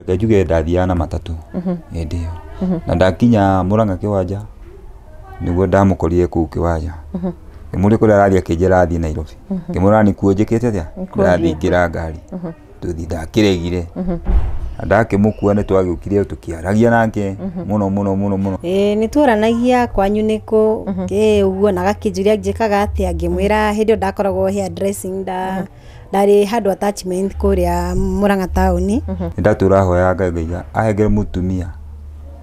Ngejuge ndathia na matatu ndio na ndakinya Murang'a kiwanja niguo ndamukorie ku kiwanja muri kule arathia kinjira athie Nairobi kimurani kuonjekete atia ndathingira ngari tuthi ndakiregire ndakimukua ni twagiukire tukiaragia nake muno ni turanagia kwanyu niko uguo na gakinjuria njikaga atia ngimwira hindio ndakoragwo hair dressing ndari handu attachment kuria Murang'a town ndatura hoya ngaiga ahengere mutumia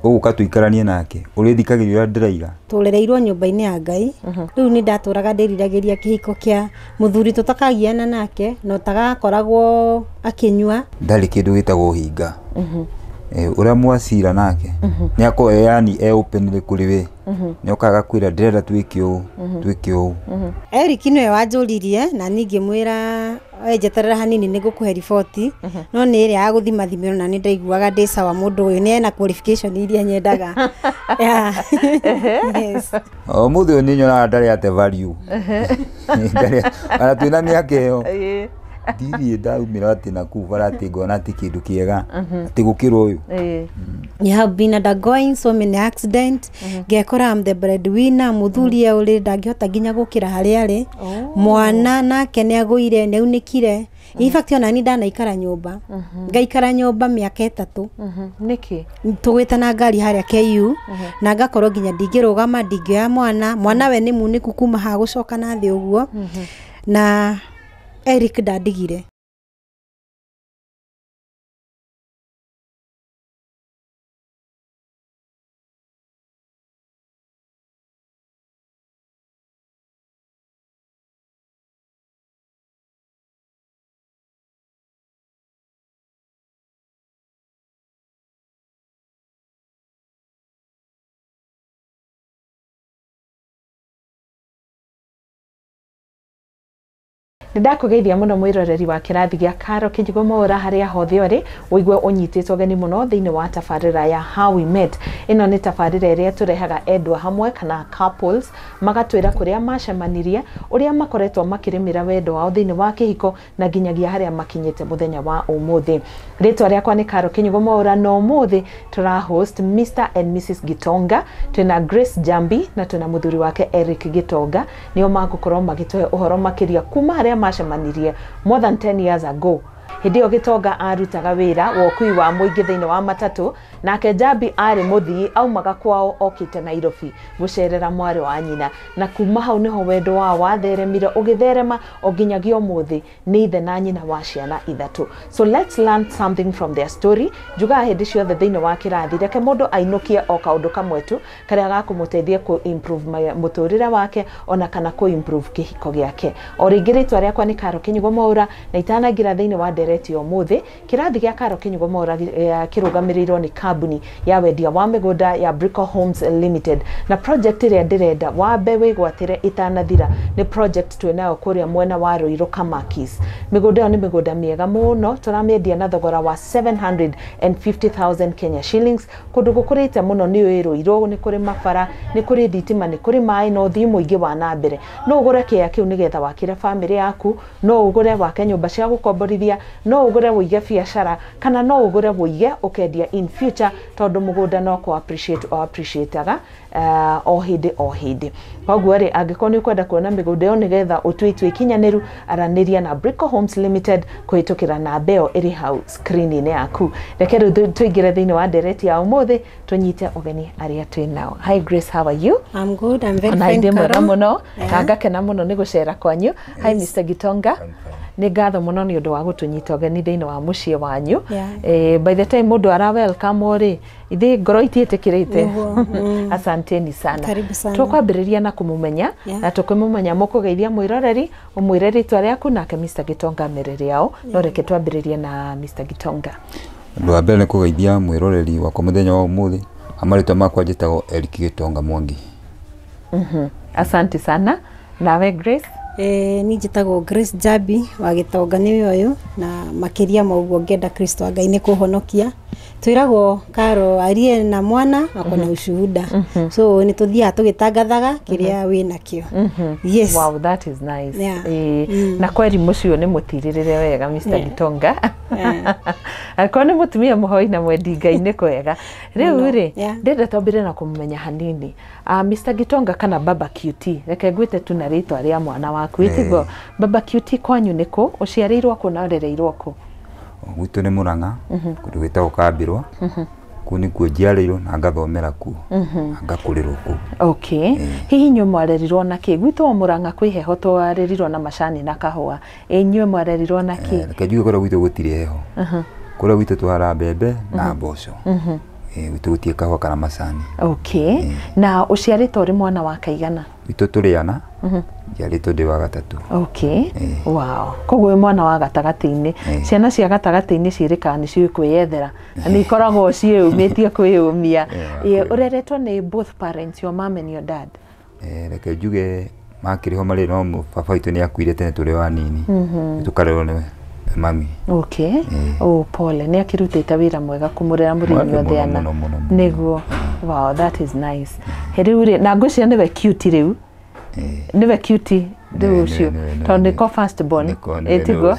uguka tuikaranie nake urithikagirira ndiraiga turereirwo nyumba-ini ya Ngai riu ni ndaturaga ndiriragiria kihiko kia muthuri tutakagiana nake no tagakoragwo akinyua ndari kindu gitagwo hinga uria mwacira nake ni ako yani open kuri we ni okaga kwira ndirenda twikio Erick niwe wanjuririe na ningi mwira ejeterera hanini nigukuhe riboti no ni iri ya guthima thimiro na ni ndaiguaga ndi sawa mundu uyu ni ena qualification iria nyendaga yes muthu ni nyona ndari ate value ndari ana twina miaka iyo Diri ndaumira ati na kuvara ati ngona ati kindu kiega ati gukirwo uyu you have been undergoing so many accident ngekora am the breadwinner muthuri uri ndangihota ginya gukira hari ari mwana nake ni aguire ni unikire in fact ona ni ndanaikara nyumba ngaikara nyumba miaka 3 niki tugwita na ngari haria KU na ngakorwo ginya ndingirugama ndingioya mwana we ni muniku kuma ha gucoka na thi uguo na Erick ndadigire Ndakugeithia muno mwiroreri wa kirathi gya Karo KINYUGO MWAURA haria hothe uri uigwe unyititwo geni muno thiini wa tabarira ya How We Met. Ino ni tabarira iria turehaga endwa hamwe kana couples magatwira kuria macemanirie uria makoretwo makirimira wendo wao thiini wa kihiko na ginyagia haria makinyite muthenya wa umuthi. Ritwa riakwa ni Karo KINYUGO MWAURA no umuthi tura host Mr and Mrs Gitonga, twina Grace Jambi na twina muthuri wake Erick Gitonga nio magukorwo magitwe uhoro makiria kuma haria macemanirie more than 10 years ago. Hindio Gitonga arutaga wira wa ukui wa muingi thiini wa matatu nake Jambi ari muthii aumaga kwao okite Nairobi gucerera mwari wa nyina na kuma hau niho wendo wa watheremire ugitherema oginyagia umuthi ni ithe na nyina wa ciana ithatu. So let's learn something from their story. Juga hindi ciothe thiini wa kirathi reke mundu ainukie o kaundu kamwe tu karia gakumuteithia ku improve muturire wake ona kana ku improve kihiko giake. O ringi ritwa riakwa ni Karo KINYUGO MWAURA na itanagira thiini wa dereti umuthi kirathi gya Karo KINYUGO MWAURA kirugamirirwo ni kabuni ya wendia wa migunda ya Brico Homes Limited na project iria ndirenda wa bewe gwatire itanathira ni project twenayo kuria mwena wa Ruiru Kamakis. Migunda ni migunda miega muno turamendia na thogora wa 750,000 Kenya shillings kundu gukurite muno ni Ruiru ni kuri mafara ni kuri thitima ni kuri mai no thi muingi wa na mbere no ugure kia kiu nigetha wakire family yaku no ugure wake nyumba cia gukomborithia no ugure wuige biashara kana no ugure wuige ukendia in future tondu mugunda no ku appreciateaga o hindi koguo ri angiko ni kwenda kuona migunda yo nigetha utwitwe ikinyaniru araniria na Brico Homes Limited kuhitukira na beo iri hau screen ni yaku. Reke tuingire thiini wa dereti ya umuthi tunyite ugeni aria twinao. Hi Grace, how are you? I'm good, I'm very fine. Na muno ngakena muno ni gucera kwanyu. Hi Mr Gitonga. Ni ngatho muno ni undu wa gutunyita ugeni thiini wa mucie wanyu. By the time mundu ara welcome ori ithi ngoro itiitikirite. Asanteni sana. Tukwambiriria na kumumenya na tukumumenya mukugeithia mwiroreri umwire ritwa riaku nake Mr Gitonga mereri yao no reke twambiririe na Mr Gitonga. Ndu wa mbere ni kugeithia mwiroreri wa muthenya wa umuthi amaritwa makwa njitagwo Erick Gitonga Mwangi. Asante sana. Nawe Grace? Ni njitagwo Grace Jambi wa Gitonga ni uyu na makiria maugo ngenda Kristo Ngai ni kuhonokia twiragwo Karo arie na mwana akona ushuhuda so ni tuthia tugitangathaga kiria wina kio yes wow that is nice Yeah. na kweli mucio ni mutiririre wega Mr. Gitonga akona ni mutumia muhoi na mwendi Ngai ni kwega riu ri ndenda twambire na kumenya hanini Mr. Gitonga kana Baba QT reke ngwite tu na ritwa ria mwana waku itigo Baba QT kwanyu niko uciarirwo ku na rereirwo ku Gwitu ni Murang'a kundu gwitagwo Kambirwa kuni kuo njiarĩirwo na ngathomera kuo ngakurirwo kuo okay hihi nywe mwarerirwo na ki gwitu wa Murang'a kwi heho twarerirwo na macani na kahua nywe mwarerirwo na ki reke njuge kora gwitu gutire heho kora gwitu twara mbembe na mboco gwitu gutie kahua kana macani okay na uciarĩtwo ri mwana wa kaigana gwitu turi ana njiarĩtwo ndi wa gatatu okay wow koguo mwana wa gatagati-ini ciana cia gatagati-ini cirĩkaga nĩ ciĩ kwĩyethera nĩ ikoragwo ciĩyumĩtie kwĩyumia ureretwo nĩ both parents your mom and your dad reke njuge makĩrĩho marĩ no baba witũ nĩ akuire tene tũrĩ wanini tukarerwo nĩ mami okay pole nĩ akĩrutĩte wĩra mwega kũmũrera mũrĩmi othe ana nĩguo wow that is nice rĩu na ngũcia nĩwe cute rĩu niwe cute rĩu ũcio tondũ nĩko first born ĩtigo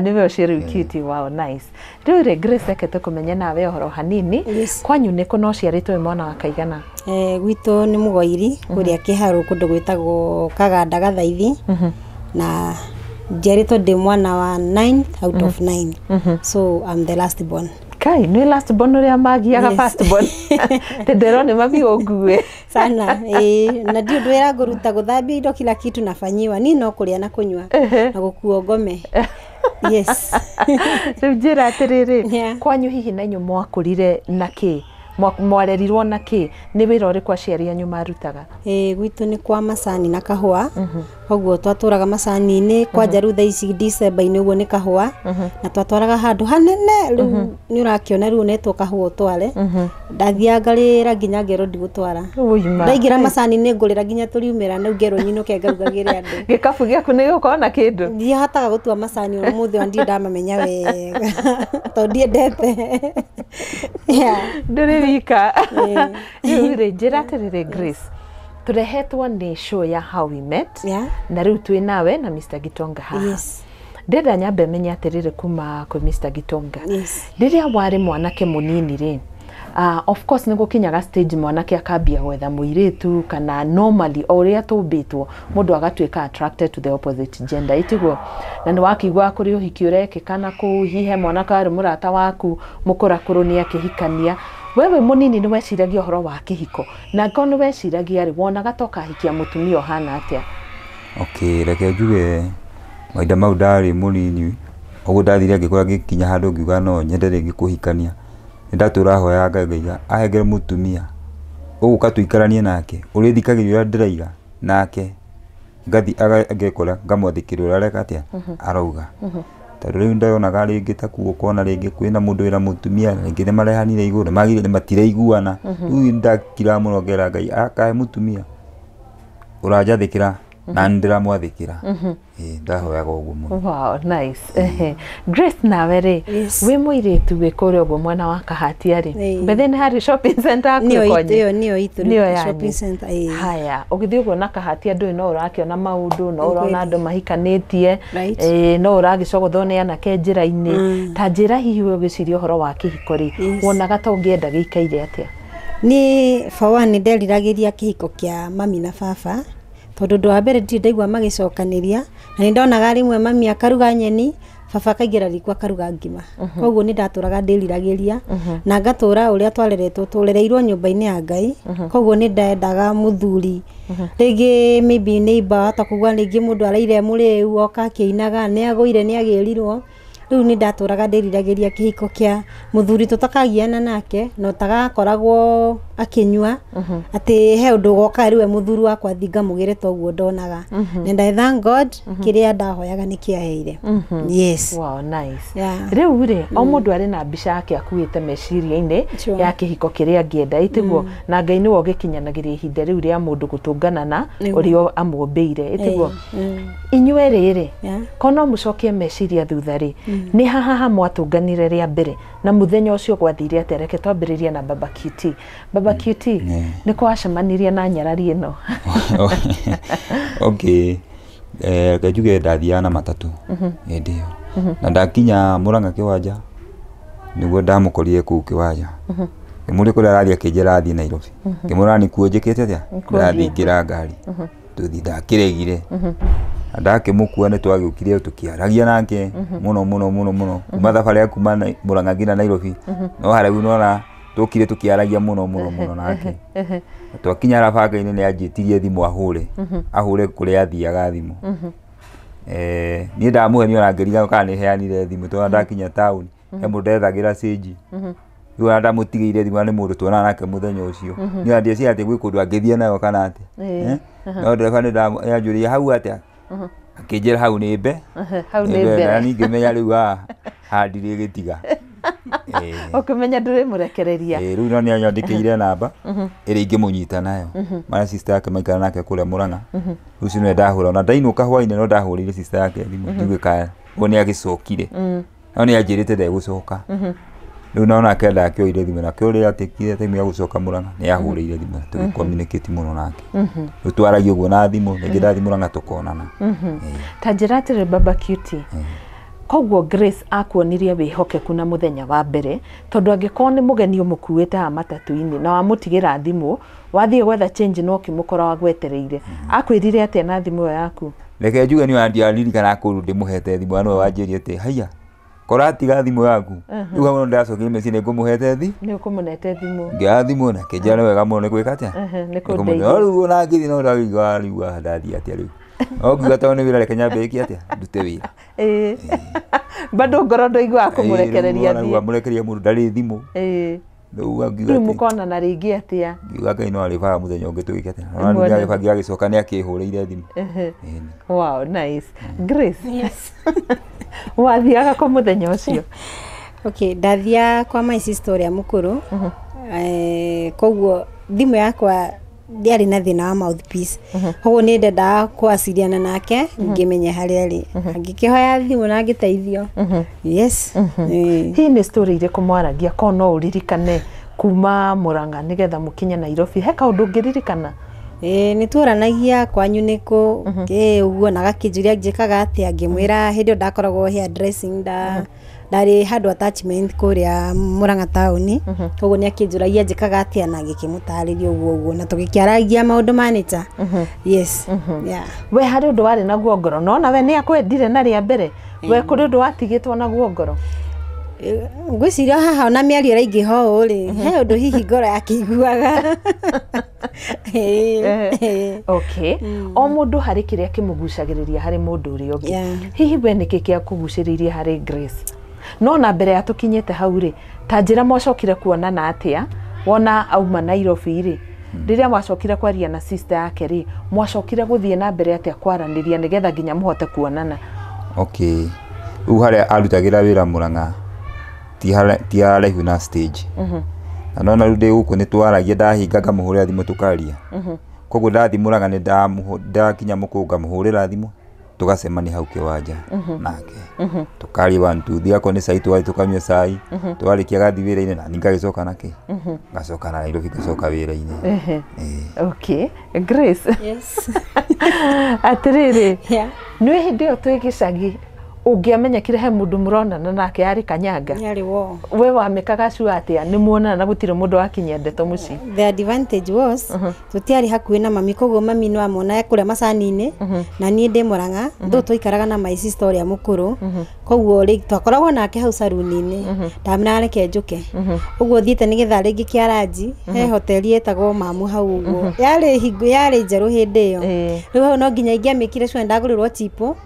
niwe ũcio rĩu cute wow nice rĩu rĩ Grace reke tũkũmenye nawe ũhoro hanini kwanyu nĩkũ no ciarĩtwo mwana wa kaigana gwitũ nĩ mũgoiri kũrĩa Kĩharũ kũndũ gwĩtagwo Kaganda Gathaithi na njiarĩtwo ndĩ mwana wa 9 out of 9 so I'm the last born Kai, nĩ last born ũrĩa magiaga first born. Tendero ni mami ongue. Sana, na ndio ndwera nguruta guthambia indo kila kitu nafanyiwa. Ni no kuria na kunywa na gukua ngome. Yes. Njira atiriri. Kwanyu hihi na nyu mwakurire na ki? Mwarerirwo na ki? Ni wira uriku aciari anyu marutaga? Gwitu ni kwa macani na kahua. Koguo twaturaga macani-ini kwa njaru thaa ici December-ini uguo ni kahua na twatwaraga handu hanene riu ni urakiona riu netwo kahua tware ndathia ngarira nginya ngero ndigutwara ndaingira macani-ini ngurira nginya turiumira na ngero nyinuke ngarugagire andu gikabu giaku ni gukorwo na kindu ndiahataga gutua macani o muthi wa ndi ndamamenya wega to ndiendete nduri wika riu ri njira atiriri Grace turehetwo ni show ya How We Met na riu twi nawe na Mr. Gitonga haha. Yes. Ndenda nyambe menya atiriri kuma kwi Mr. Gitonga. Riria wari mwanake munini ri of course niguo kinyaga stage mwanake akambia gwetha muiritu kana normally oria tumbitwo mundu agatuika attracted to the opposite gender itiguo na ni wakigwa kuri uhiki urekekana ku hihe mwanaka ari murata waku mukurakuru ni akihikania wewe munini ni weciragia uhoro wa kihiko na ngono weciragia ri wonaga toka hikia mutumia ohana atia okay reke njuge maida mau ndari munini ogu ndathire ngikora gikinya handu ngiuga no nyendere ngikuhikania ndatura hoya ngaiga ahengere mutumia uguka tuikaranie nake urithikagiria ndiraiga nake ngathi agekora ngamwathikira urareka atia arauga tondũ rĩu ndayonaga rĩngĩ ta kuo kona rĩngĩ kwĩna mũndũ wĩra mutumia rĩngĩ nĩ marehanire igũrũ magire matiraiguana rĩu ndakira mũno ngera Ngai akahe mutumia ũranjathĩkĩra na ndiramwathĩkĩra ndahoyaga ũguo mũno. Wow, nice. Grace nawe rĩ wĩ mũirĩtu wĩ kũrĩa ũguo mwena wa Kahatia rĩ mbere nĩ harĩ shopping center akũkonye niyo itu shopping center haya ũgĩthiĩ ũguo na Kahatia ndũĩ no ũrakĩona maũndũ no ũrona andũ mahikanĩtie no ũragĩcogothwo nĩ anake njĩra-inĩ ta njĩra hihi ũgĩciria ũhoro wa kĩhiko rĩ wonaga ta ũngĩenda gĩikaire atĩa? Ni fawa nĩ nderiragĩria kĩhiko kĩa mami na baba tondu ndo wa mbere ndaigua magicokanĩria na nĩ ndonaga rimwe mami akaruga nyeni baba kaingira riko akaruga ngima koguo nĩ ndatũraga ndĩriragĩria na ngatura ũrĩa twareretwo tũrereirwo nyũmba-inĩ ya Ngai koguo nĩ ndendaga muthuri rĩngĩ maybe neighbor atakugwa rĩngĩ mũndũ araire mũrĩu oka akĩinaga nĩ agũire nĩ agĩrirwo riu nĩ ndatũraga ndĩriragĩria kĩhiko kĩa muthuri tutakagiana nake no tagakoragwo akinyua ati he undu goka riwe muthuru wakwa thinga mugire toguo ndonaga and I thank God kiria ndahoyaga ni kiaheire. Yes. Wow, nice. Riu ri o mundu ari na mbica yake akuite meciria-ini ya kihiko kiria ngienda itiguo na Ngai niwe ugikinyanagiria ihinda riu ria mundu gutungana na urio amwombeire itiguo inywe riri kono mucokie meciria thutha ri ni haha mwatunganire ria mbere na muthenya ucio gwathire atia reke twambiririe na baba QT. Baba QT ni kwacemanirie na nyarari ino. Okay. Kajuge ndathia na matatu. Ndio. Na ndakinya Murang'a kiwanja niguo ndamukorire ku kiwanja. Kimuri kule arathia KIRATHI Nairobi. Kimurani kuonjekete atia ndathi ngira ngari. Tuthi ndakiregire. Ndakimukua ni twagiukire tukiaragia nake muno kuma thabari kuma Murang'a nginya Nairobi. No hariu nona tukire tukiaragia muno nake. Twakinya arabanga-ini ni anjitirie thimu ahure kuria athiaga thimu. Ni ndamuhe ni ona ngeriga kana ni heanire thimu to ndakinya town he mundethagira stage. Riu ndamutigire thimu ni mundu tuonana nake muthenya ucio. Ni andie cia ati gwi kundu angithie nayo kana ati. No ndereba ni yanjuria hau atia. Akijira hau ni mbe. Hau ni mbe. Na ni ngimenya riu handire gitiga. Okumenya ndure murekereria. Riu no ni anyandikire namba iri ingimunyita nayo. Mara sister yake maikara nake kule Murang'a. Rucio ni ndahura na ndainuka hwaine no ndahurire sister yake thimu ndigwikaya. Woni agicokire. No ni anjirite ndegucoka. Riu naona kenda akioire thimu na kio ri atikire time ya gucoka Murang'a ni ahurire thimu tugikommunicate muno nake. Riu twaragia uguo na thimu ngidathi Murang'a tukonana. Tanjiratire baba QT. Koguo Grace akuonirie wihokeku na muthenya wa mbere tondu angikoo ni mugeni umukuite ha matatu-ini na wamutigira thimu wathie gwetha change no kimukora wagwetereire akwirire atia na thimu yaku. Reke njuge ni wandiariri kana kuru ndimuhete thimu ano wanjirie ati haya koratiga thimu yaku riu hau ndacokire meci ni ngumuhete thi ni ukumunete thimu ngia thimu na kijana wega muno ni gwika atia ni kundeithia riu ona ngithi no ndariwa ndathi atia riu ogiga tawo ni wira reke nyambe iki atia ndute wira bado ngorondo igwa kumurekereria thi na murekereria mundu ndari thimu riu agiga ati mukona na ringi atia ngiuga kai no ariba muthenya ungi tugike atia ona ni ariba agicoka ni akihurire thimu. Wow, nice. Grace, yes. Wathiaga kwa muthenya ucio? Okay, ndathia kwa my sister ya mukuru. Koguo thimu yakwa ndiari na thina wa mouthpiece. Koguo ni ndenda kwasiriana nake ngimenya hari ari. Ngikihoya thimu na ngiteithio. Yes. Hii ni story ire kumwaragia ko no uririkane kuma Murang'a nigetha mukinya Nairobi. He kaundu ngiririkana? Ni turanagia kwanyu niko uguo na gakijuria njikaga atia ngimwira hindi ndakoragwo hair dressing ndari handu attachment kuria Murang'a town. Koguo ni akijuragia njikaga atia na ngikimutariria uguo na tugikiaragia maundu manager. Yes. Yeah. We hari undu wari na guongoro no na we ni akwendire na ria mbere we kuri undu watigitwo na guongoro. Ngwiciria haha ona miario raingi ho ri he undu hihi ngoro yakiguaga. Okay. O mundu hari kiria kimugucagiriria hari mundu uri ungi. Hihi we niki kia kuguciririe hari Grace? No na mbere ya tukinyete hau ri tanjira mwacokire kuonana atia wona auma Nairobi ri riria mwacokire kwaria na sister yake ri mwacokire guthie na mbere atia kwaraniria nigetha nginya muhote kuonana? Okay. Haria arutagira wira Murang'a ti haraihu na stage. Na nona riu ndi guku ni twaragia ndahinga ngamuhurira thimu tukaria. Koguo ndathi Murang'a ni ndakinya mukunga muhurira thimu tugacemania hau kiwanja nake tukaria 1 2 3 ako ni sai twari tukanywa sai twarikia gathi wira-ini na ningagicoka nake ngacoka na Nairobi ngacoka wira-ini. Okay. Grace. Yes. Atiriri. Yeah. Nwe hindi o twigicagi ungiamenyekire he mundu muronana nake ari kanyanga yari wo we wamekaga cu atia ni muonana na gutire mundu wakinya ndeto muci? The advantage was tutiari hakuhi na mami koguo mami no amona kuria macani-ini na nie ndi Murang'a ndo tuikaraga na my sister ya mukuru koguo ri twakoragwo nake hau saruni-ini ndamira reke njuke uguo thiete nigetha ringi kiaraji he hoteli etagwo mamu hau uguo yari njeru hindi iyo riu hau no nginya ingiamikire cu ndagurirwo chipo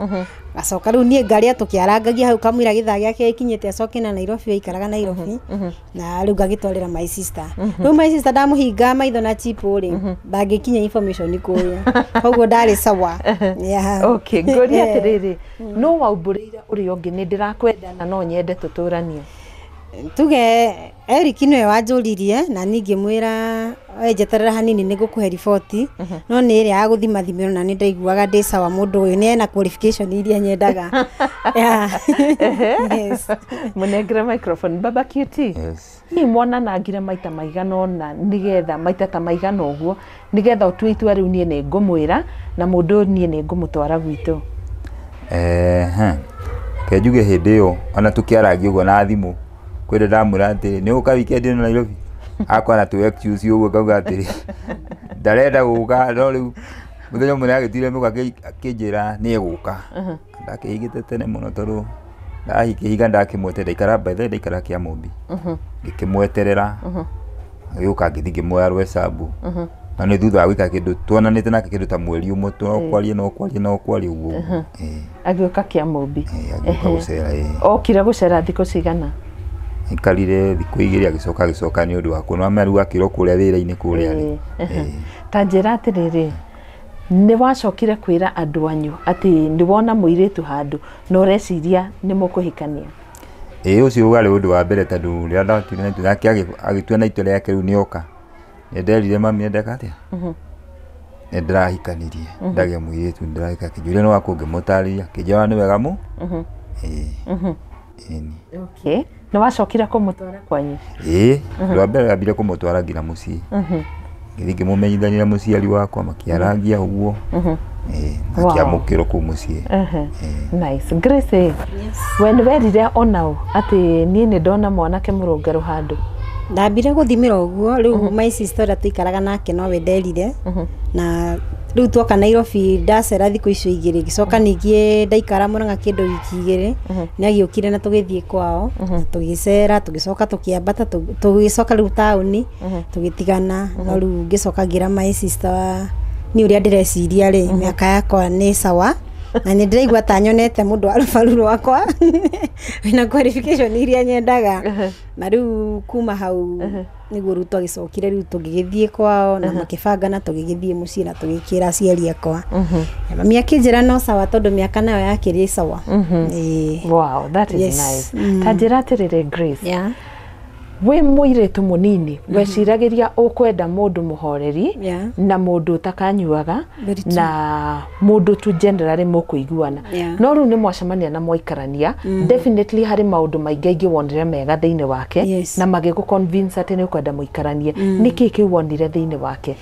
gacoka riu nie ngari atukiarangagia hau kamwira githaa giake ikinyite acoke na Nairobi aikaraga Nairobi na riu ngagitwarira my sister. Riu my sister ndamuhinga maitho na chipo ri bangikinya information kuria koguo ndari sawa. Yeah. Okay, ngoria atiriri no waumburire uri ungi ni ndirakwenda na no nyende tuturanie? tuge Erick niwe wanjuririe na ningi mwira njeterera hanini nigukuhe riboti no ni iri ya guthima thimiro na ni ndaiguaga ndi sawa mundu uyu ni ena qualification iria nyendaga. Yes. Munengira microphone baba QT. Yes. Ni mwana na ngira maita maigana ona nigetha maita ta maigana uguo nigetha utue itua riu nie ni ngumwira na mundu nie ni ngumutwara gwitu. Kenjuge hindi iyo ona tukiaragia uguo na thimu kwenda ndamwira atiri ni uka weekend no Nairobi akwana tu excuse uguo kauga atiri ndarenda guka no riu muthenya mwe agitire muka akinjira ni eguka ndakihigite tene muno toru ndahikihiga ndakimwete ndaikara bethe ndaikara Kiamombi ngikimweterera agioka ngithigi mwaru hesabu na ni thutha wa gwika kindu tuonanite nake kindu ta mweri umwe no kwaria uguo agioka Kiamombi agioka gucera okira gucera thiko cigana ikarire thiku igiri agicoka ni undu wa kunwa meru akiro kuria wira-ini kuria ta njira atiriri ni wacokire kwira andu anyu ati ndi wona muiritu handu no reciria ni mukuhikania ucio wari undu wa mbere tondu ria ndatire nake agitua na itua riake riu nioka nderire mami ndeka atia ndirahikanirie ndagia muiritu ndirahika kijuria no wakungimutariria kijana ni wega mu okay no wacokira kumutwara kwanyu rwa mbere ambire kumutwara nginya mucii ngithigi mumenyithania muciari wakwa makiaragia uguo makiamukiro ku mucii nice Grace when werire onao ati nie ni ndona mwanake murungaru handu ndambire guthimira uguo riu my sister tuikaraga nake no we nderire na riu twoka Nairobi ndacera thiku icio igiri gicoka ningie ndaikara Murang'a kindu wiki igiri ni agiukire na tugithie kwao tugicera tugicoka tukiambata tugicoka riu tauni tugitigana no riu ngicoka ngira my sister ni uria ndireciria ri miaka yakwa ni sawa na ni ndiraigua ta nyonete mundu arubaru rwakwa wina qualification iria nyendaga na riu kuma hau niguo riu twagicokire riu tugigithie kwao na makibanga na tugigithie mucii na tugikira aciari akwa mami akinjira no sawa tondu miaka nayo yakiri sawa. Wow, that is nice. Tanjira atirire Grace we muiritu munini weciragiria ukwenda mundu muhoreri na mundu utakanyuaga na mundu tu generally mukuiguana no riu ni mwacemania na mwaikarania definitely hari maundu maingi wonire mega thiini wake na magigu convince ati ni ukwenda muikaranie niki kiwonire thiini wake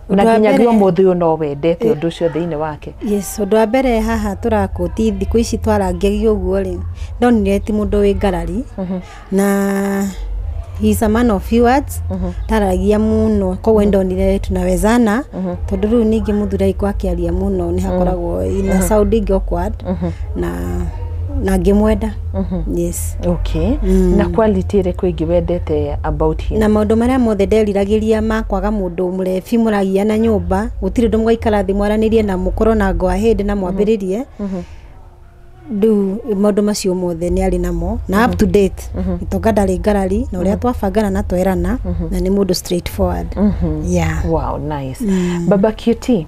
na nginyagia muthu no wendete undu ucio thiini wake. Yes, undu wa mbere haha turakoti thiku ici twarangegio uguo ri ndonire ti mundu wi ngarari na he is a man of few words taragia muno ko wendonire tunawezana tondu riu ningi muthura iko akiaria muno ni hakoragwo ina sounding awkward na ngimwenda. Yes. Okay. Na quality ire kwingi wendete about him na maundu maria mothe nderiragiria makwaga mundu murefi muragia na nyumba gutire ndu mwaikara thi mwaranirie na mukoro na go ahead na mwambiririe du maundu macio mothe ni ari namo na up to date itonga ndari ngarari na uria twabangana na twerana na ni mundu straightforward. Wow, nice. Baba QT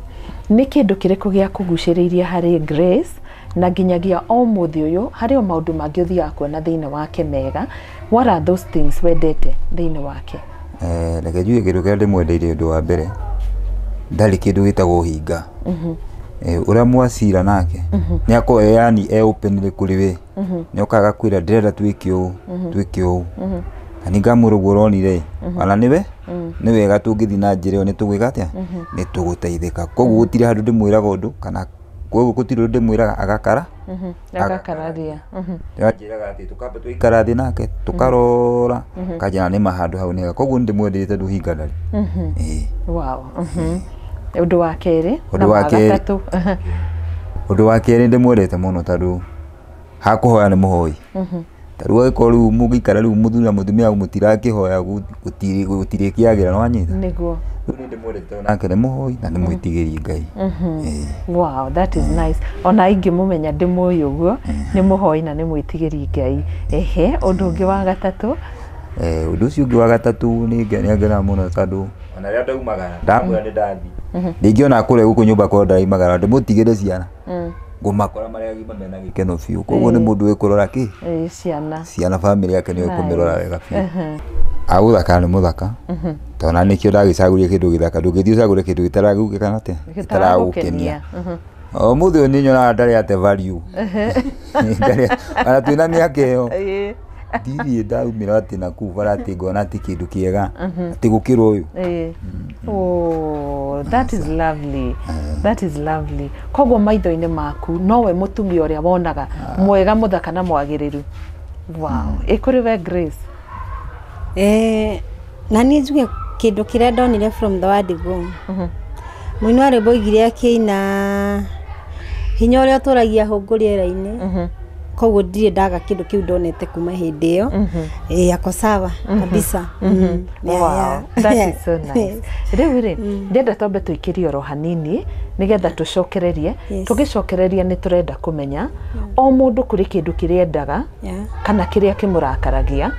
ni kindu kiriko gia kuguciriria hari Grace na nginyagia o muthi uyu hari o maundu mangi uthia kuona thiini wake mega what are those things wendete thiini wake? Reke njuge kindu kiria ndimwendeire undu wa mbere ndari kindu gitagwo hinga uria mwacira nake ni ako yani open kuri we ni okaga kwira ndirenda twike uu na ni ngamurugwo ronire ana niwe ni wega tungithi na njira ni tugwika atia ni tuguteithika koguo gutire handu ndimwiraga undu kana koguo gutire ndimwiraga agakararia njiraga ati tukamba twikara thi nake tukarora kajana ni mahandu hau nega koguo ndimwendirite ndu hinga ndari. Wow. Undu wa keri undu wa keri ndimwendete muno tondu hakuhoya ni muhoi taru agiko riu mugikara riu muthura mutumia mutirakihoya gutire kiagira no anyita niguo riu ndimwendete nake ni muhoi na ni mwitigiri Ngai. Wow, that is nice. Ona ingi mumenya ndimui uguo ni muhoi na ni mwitigiri Ngai. Undu ungi wa gatatu undu ucio ungi wa gatatu ni ngena muno tondu ona ria ndaumagara ndamwira ni ndathi ndingiona kure guku nyumba kwa ndaimagara ndimutigire ciana ngumakora maria gima mena gikeno fiu koguo ni mundu wikurora ki ciana family yake ni kumirora wega fiu aguthaka ni muthaka tona nikio ndagicaguria kindu githaka ndungithio cagure kindu gitaraguke kana te gitaragukenia o muthe ni nyona ndari ate value ndari ana twina miaka iyo Didi ndaumira ati nakuvara ati ngona ati kindu kiega ati gukirwo uyu oh that is lovely that is lovely koguo maitho-ini maku nowe mutumia uria wonaga mwega muthaka na mwagiriru wow ikuriwe Grace na ni njuge kindu kiria ndonire from the word go muini wa rwimbo igire akiina hinya uria turagia hunguri era-ini koguo ndire ndaga kindu kiu ndonete kuma hindi iyo yako sawa kabisa wow that is so nice riu ndenda twambe tuikirie oro hanini nigetha tucokererie tugicokereria ni turenda kumenya o mundu kuri kindu kiriendaga kana kiria kimurakaragia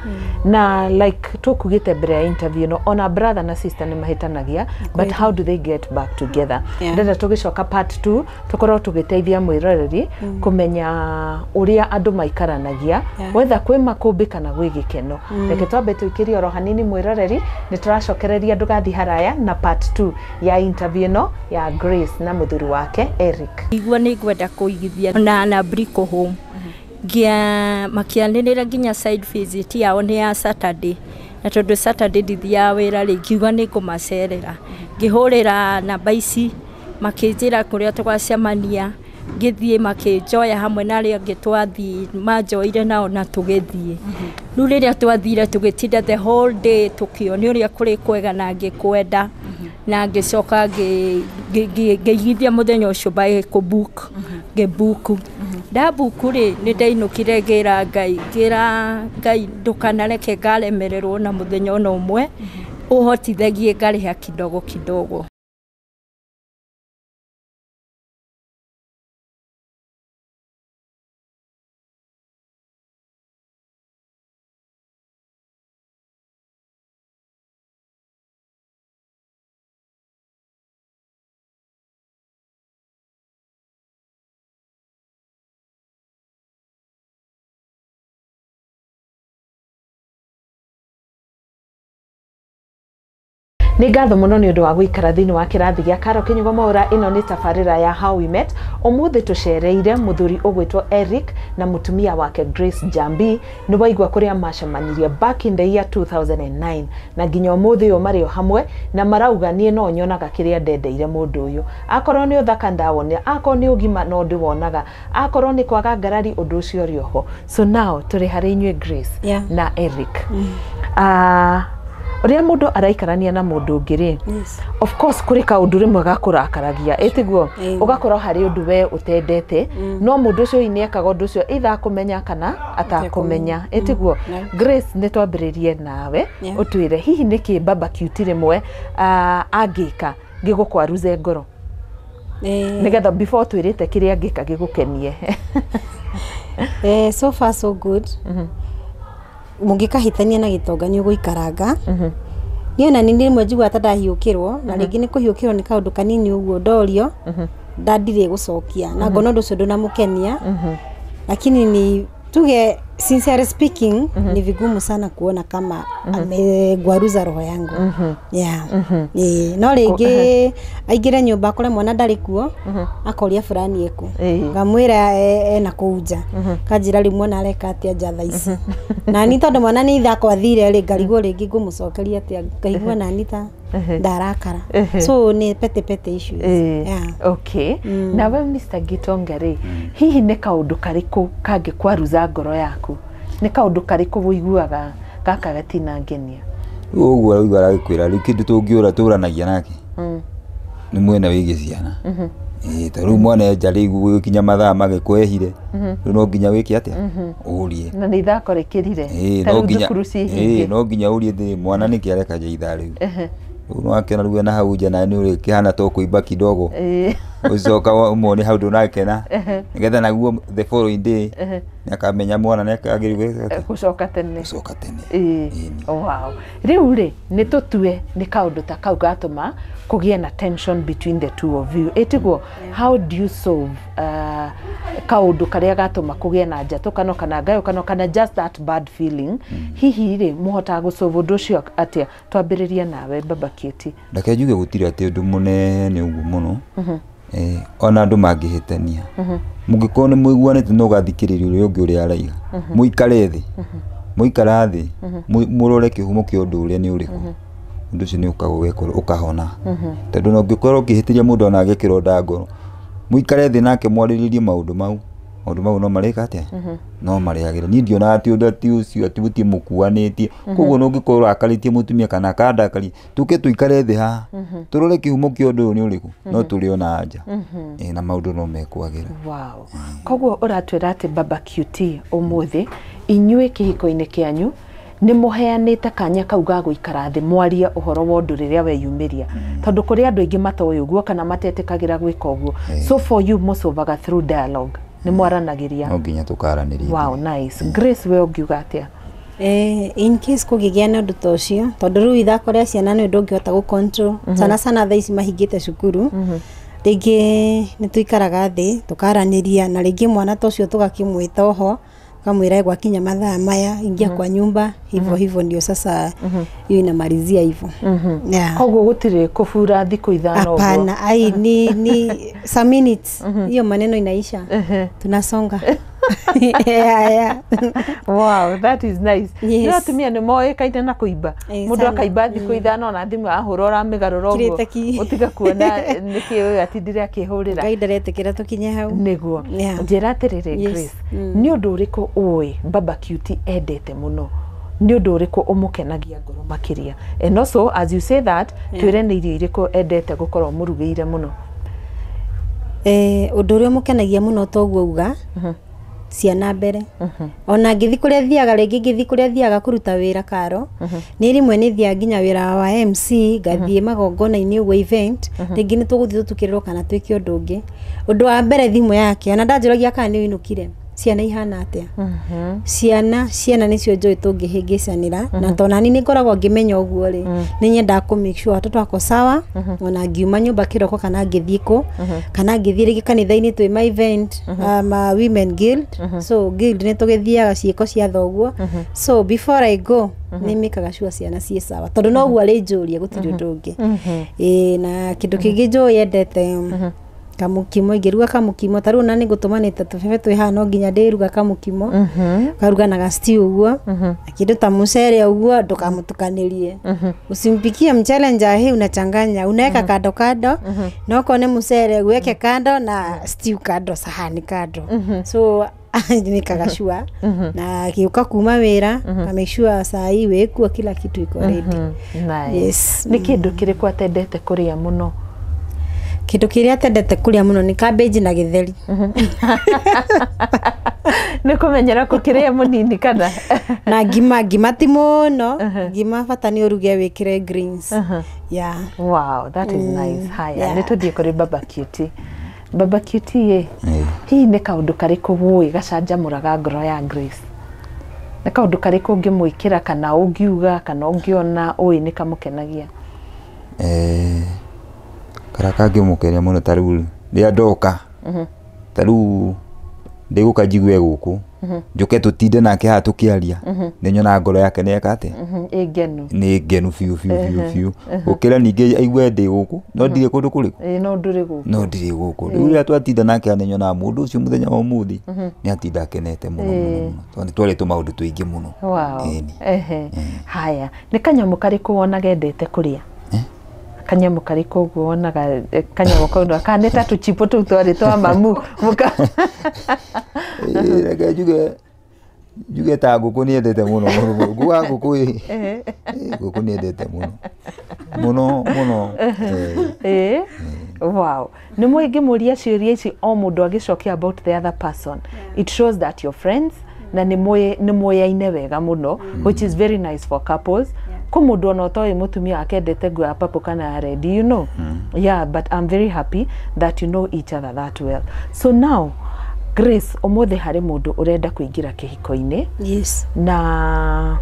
na like tukugite mbere ya interview no ona brother na sister ni mahitanagia but how do they get back together ndenda tugicoka part 2 tukorwo tugiteithia mwiroreri kumenya uria andu maikaranagia whether kwi makumbi kana gwi gikeno reke twambe tuikirie oro hanini mwiroreri ni turacokereria ndugathi haraya na part 2 ya interview no ya Grace na muthuri wake Erick igua ni gwenda kuigithia na briko home gia makianirira ginya side visit yao ni ya Saturday na tondu Saturday ndithia wira ri ngiuga ni kumacerera ngihurira namba ici makinjira kuria tugacemania ngithie makinjoya hamwe na ria ngitwathi manjoire nao na tugithie riu riria twathire tugitinda the whole day tukionio ria kuri kwega na ngikwenda na ngicoka ngigithia muthenya ucio by kubook ngibuku ndabuku ri ni ndainukire ngira ngai ndukanareke ngaremererwo na muthenya ona umwe uhotithagie ngariha kidogo kidogo Ni ngatho muno ni undu wa guikara thiini wa kirathi gia Karo KINYUGO MWAURA ino ni tabarira ya How We Met umuthi tucereire muthuri ugwitwo Erick na mutumia wake Grace Jambi ni waigwa kuria macemanirie back in the year 2009 na nginya umuthi yo mario hamwe na marauga nie no nyonaga kiria ndendeire mundu uyu akorwo ni uthaka ndawone akorwo ni ugima no ndiwonaga akorwo ni kwaga ngarari undu ucio rioho so now turi hari inywe Grace na Erick uria mundu araikarania na mundu ngiri of course kuri ka undu rimwe gakurakaragia etiguo ugakora hari undu we utendete no mundu ucio inekaga undu ucio itha kumenya kana atakumenya etiguo Grace ni twambiririe nawe utwire hihi niki barbecue rimwe agika gigukwaruze ngoro nigetha before twirite kiria ngika gigukenie so far so good mungikahitania na gitongania guikaranga niona ni rimwe njigua ata ndahiukirwo na ringi ni kuhiukirwo ni kaundu kanini uguo ndorio ndandire gucokia na ngono ndu cio ndunamukenia lakini ni tuge sincerely speaking ni vigumu sana kuona kama amegwaruza roho yangu no ringi aingire nyumba kule mwana ndari kuo akoria fulani eku ngamwira ena kuja kanjira rimwe na areka atia njatha ici na ni tondu mwana ni ithako athire ri ngarigwo ringi ngumucokeria atia ngaigua na nita ndarakara so ni pete issues okay na we Mr. Gitongari hihi ne kaundu kariku kange kwaruza ngoro yaku ni kaundu kariku wuiguaga gaka gatina ngenia uguo uiguaga arakwira ri kindu tungiura turanagia nake ni mwena wigi ciana taru mwana njari gukinya mathaa magikwehire no nginya wiki atia urie na ni thako rekirire no nginya no nginya urie thi mwana niki areka je itha riu no akena ruga na hau nja na ni uri kihana to kuiba kidogo ucoka umone hau ndunakena nigetha naguo the following day niakamenya mwana niakagirwe gucoka tene wow riu ri nitutue ni kaundu ta kau gatuma kugie na tension between the two of you etigwo how do you solve kaundu karia gatuma kugie na njatukano kana gayo kana just that bad feeling hihi ri muhota gusolve nducio atia twambiririe nawe Baba Cutie ndake njuge gutire ati undu munene uguo muno ona andu mangihitania mungikone muiguanite no gathikiririo uri ungi uri araiga muikare thi muikara thi murore kihumo ki undu uri ni uriku undu ucio ni ukagwekora ukahona tondu no ngikoro kihitiria mundu ona agekironda ngoro muikare thi nake mwariririe maundu mau no mareka atia no mariagire ni ndiona ati undu ati ucio ati buti mukuanitie koguo no ngikoro akaritie mutumia kana kandakari tuke tuikare thi ha turore kihumo ki undu ni uriku no turi ona anja na maundu no mekwagira wow koguo uratwira ati Baba Cutie umuthi inyue kihiko-ini kianyu ni muheanite kanya kau ga guikara thi mwaria uhoro wa undu riria we yumiria tondu kuri andu aingi matoyo guo kana matetikagira gwika uguo so for you musolvaga through dialogue ni mwaranagiria no nginya tukaraniria wow nice Grace we ungiuga atia in case kugigia na undu tocio tondu riu ithako ria ciana ni undu ngihota gu control sana thaici mahingite cukuru ringi ni tuikaraga thi tukaraniria na ringi mwana tocio tugakimwita oho kamwira gwakinya mathaa maya ingia kwa nyumba hivyo ndio sasa hiyo inamalizia hivyo koguo gutire kufura thiku ithano uguo hapana ai ni some minutes hiyo maneno inaisha tunasonga wow that is nice no atumia ni moe kaita na kuiba mundu akaiba thiku ithano na thimu ahurora migaruro uguo utiga kuona niki atindire akihurira Ngai ndaretekera tukinye hau niguo njira atiriri Grace ni undu uriku uwi Baba Cutie endete muno ni undu uriku umukenagia ngoro makiria and also as you say that twire ni irio iriku endete gukorwo murugeire muno undu uria umukenagia muno toguo uga ciana mbere ona ngithi kuria thiaga ringi ngithi kuria thiaga kuruta wira karo ni rimwe ni thia nginya wira wa MC ngathie magongona-ini uguo event ringi ni tuguthie tutukiriro kana twiki undu ungi undu wa mbere thimu yake ona ndanjuragia kana ni winukire ciana ihana atia ciana nicio njoi tungihingicanira na tonani ni ngoragwo ngimenya uguo ri ni nyenda ku make sure watoto wako sawa ona ngiuma nyumba kiroko kana ngithii ku kana ngithii ringi kanitha-ini twi ma event ma women guild so guild ni tugithiaga ciiko cia thoguo so before I go ni mikaga sure ciana cie sawa tondu no uguo ri njuria gutiri undu ungi na kindu kingi njoi endete kamukimo ingiruga kamukimo taru nani gutumanite tufefe twi hano nginya ndiruga kamukimo karuga na gastiu uguo akindo ta mucere uguo ndukamutukanirie usimpikie mchele njahi unachanganya unaweka kando na uko ne mucere uweke kando na stew kando sahani kando so nikagashua na kiuka kuma wira kameshua saa hii wekua kila kitu iko ready yes ni kindu kiriku atendete kuria muno kindu kiria atendete kuria muno ni cabbage na githeri ni kumenyera kukiria munini kana na ngima ti muno ngima bata ni uruge wikire greens wow that is nice haya ni tuthie kuri Baba Cutie Baba Cutie hii ni kaundu kariku wui gacanjamuraga ngoro ya Grace ni kaundu kariku ngimwikira kana ungiuga kana ungiona ui ni kamukenagia karaka ngimukeria muno taru ria ndoka taru ndiguka njigwe guku njuke tutinde nake ha tukiaria ni nyona ngoro yake ni ekate ni ngenu fiu ukira ninge aigwe ndi guku no ndire kundu kuriku no ndire guku riu twatinda nake ni nyona mundu ucio muthenya wa muthi ni atinda kenete muno tondu twari tu maundu tuingi muno haya ni kanyamu kariku wona gendete kuria kanyamu kariku uguo wonaga kanyamu kaundu kaneta tuchipo tu twari twa mamu muka reke juge ta nguku ni endete muno guwa nguku nguku ni endete muno wow ni mwingi muria ciuria ici o mundu agicokia about the other person it shows that you're friends na ni moyaine wega muno which is very nice for couples ko mundu ona toy mutumia akendete nguo ya purple kana ya red, you know. Yeah, but I'm very happy that you know each other that well. So now Grace, omothe hari mundu urenda kuingira kihiko-ini. Yes. Na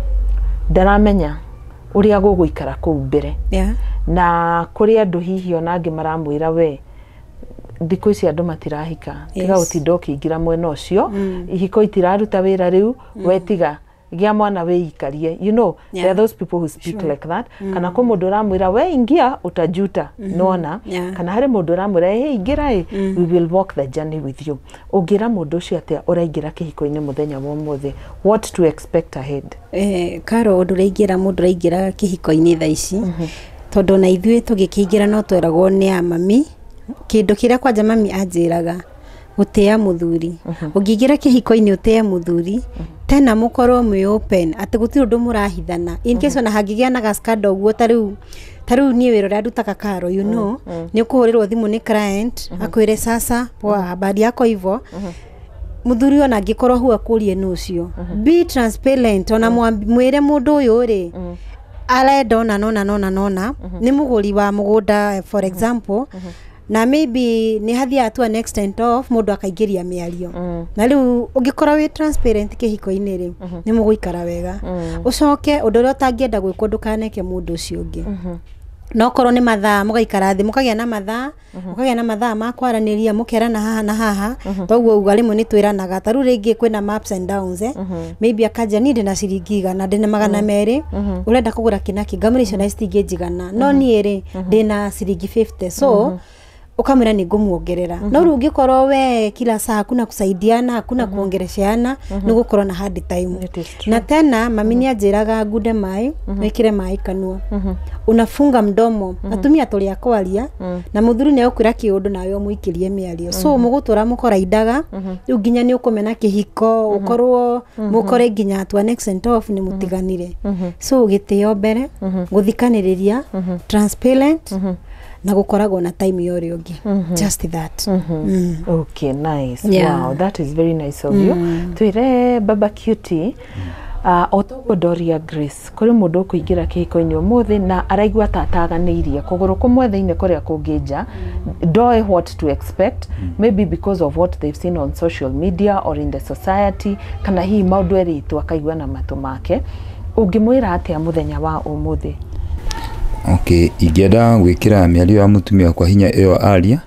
ndaramenya uria guguikara kuu mbere. Yeah. Na kuri andu hihi onangi maramwira we thikũ ici andũ matirahika. Tiga utinda ukiingira mwena ucio, ihiko itiraruta wira riu, wetiga gia mwana weikarie. You know, there are those people who speak like that. Kana ko mundu uramwira we ingia utajuta. Nona. Kana hari mundu uramwira hey ingira we will walk the journey with you. Ugira mundu ucio atia uraingira kihiko-ini muthenya wa mothe. What to expect ahead? Karo undu uraingira mundu uraingira kihiko-ini thaa ici. Tondu na ithuĩ tũgĩkĩingira no tweragwo nĩ a mami. Kindu kiria kwanja mami anjiraga gutia muthuri. Ũngĩingira kĩhiko-inĩ ũtĩa muthuri, tena mũkorwo mwe open ati gũtirĩ ũndũ mũrahithana. In case ona hangĩgĩa na scandal ũguo tarĩu niĩ wĩra ũrĩa ndutaga Karo, you know, nĩ ũkũhũrĩrwo thimũ nĩ client akwĩre sasa poa habari yako hivyo. Muthuri ona angĩkorwo hua kũrie nũ ũcio. Be transparent ona mwĩre mũndũ ũyũ rĩ arenda nona nĩ mũgũri wa mũgũnda for example. Na maybe ni hathia to an extent of mundu akaingĩria mĩario. Na riu ũngĩkorwo wĩ transparent kĩhiko-inĩ rĩ nĩ mũgũikara wega. Ũcoke ũndũ ũrĩa ũtangĩenda gwĩkwo ndũkaneke mũndũ ũcio ũngĩ. No korwo nĩ mathaa mũgaikara thĩ mũkagĩa na mathaa ma kwaranĩria mũkerana haha na haha. Toguo uga rĩmwe nĩ twĩranaga ta rĩu rĩngĩ kwĩna maps and downs maybe akanja niĩ ndĩna ciringi 100 ndĩna 200 ũrenda kũgũra kĩnaki ngamũra icio na citingi 100 no niĩ rĩ ndĩna ciringi 50 so ukamwira ni ngumuongerera. No riu ungikorwo we kila saa hakuna kusaidiana hakuna kuongeresheana ni gukorwo na hard time. Na tena mami ni anjiraga ngude mai wekire mai kanua. Unafunga mdomo atumia tuli akwaria na muthuri ni ukwira kiundu nawe umuikirie miario. So mugutura mukoraidaga riu nginya ni ukumena kihiko ukorwo mukore nginya to an extent of ni mutiganire. So ugitio mbere guthikaniriria transparent na gukoragwo na time yori ungi. Just that. Okay, nice. Wow, that is very nice of you. Twire baba cutie otogo Doria Grace kuri mundu kuingira kihiko-ini umuthi na araigua tataganiirie kuguru kumwe thiine kuria kungija doe what to expect maybe because of what they've seen on social media or in the society kana hii maundu eritu akaigua na matu make ungimwira atia muthenya wa umuthi? Okay, ingĩenda gwĩkĩra mĩario ya mutumia kwa hinya ĩyo aria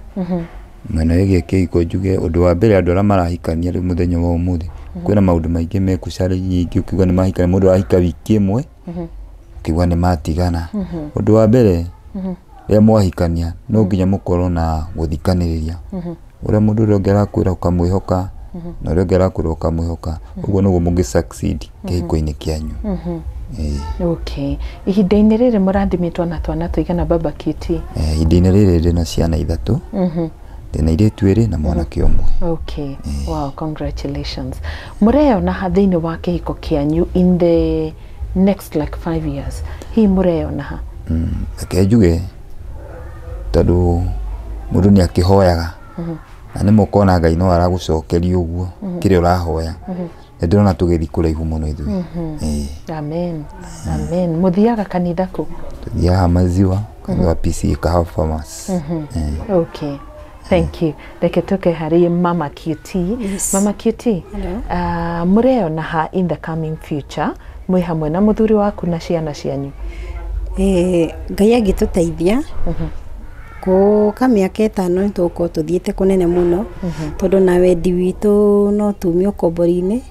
mwena wĩgiĩ kĩhiko njuge ũndũ wa mbere andũ arĩa marahikania rĩu mũthenya wa ũmũthĩ kwĩna maũndũ maingĩ mekucarĩ nyingĩ ũkiuga nĩ mahikania mũndũ arahika wiki ĩmwe ũkiuga nĩ matigana. Ũndũ wa mbere rĩrĩa mwahikania no nginya mũkorwo na gũthikanĩrĩria ũrĩa mũndũ ũrĩa ũngĩ arakwĩra ũkamwĩhoka na ũrĩa ũngĩ arakwĩra ũkamwĩhoka ũguo nĩguo mũngĩ succeed kĩhiko-inĩ kĩanyu. Okay. Ihinda-inĩ rĩrĩ mũrathimitwo na twana tũigana baba cutie? Ihinda-inĩ rĩrĩ ndĩna ciana 3. Ndĩna airĩtu 2 na mwanake ũmwe. Okay. Wow, congratulations. Mũreona ha thĩinĩ wa kĩhiko kĩanyu in the next like 5 years? Hii mũreona ha? Reke njuge tondũ mũndũ nĩ akĩhoyaga na nĩ mũkona Ngai no aragũcokeria ũguo kĩrĩa ũrahoya. Ndĩrona tũgĩthi kũraihu mũno ithuĩ. Amen. Amen. Muthiaga kanitha ku? Tuthiaga maziwa kanitha PC hapa. Okay. Thank you. Reke tuke hari mama cutie. Mama cutie. Mũreona ha in the coming future mwĩ hamwe na muthuri waku na ciana cianyu? Ngai agĩtũteithia ko miaka 5 nituko tuthiete kunene muno tondu na wendi witu no tumie ukombori-ini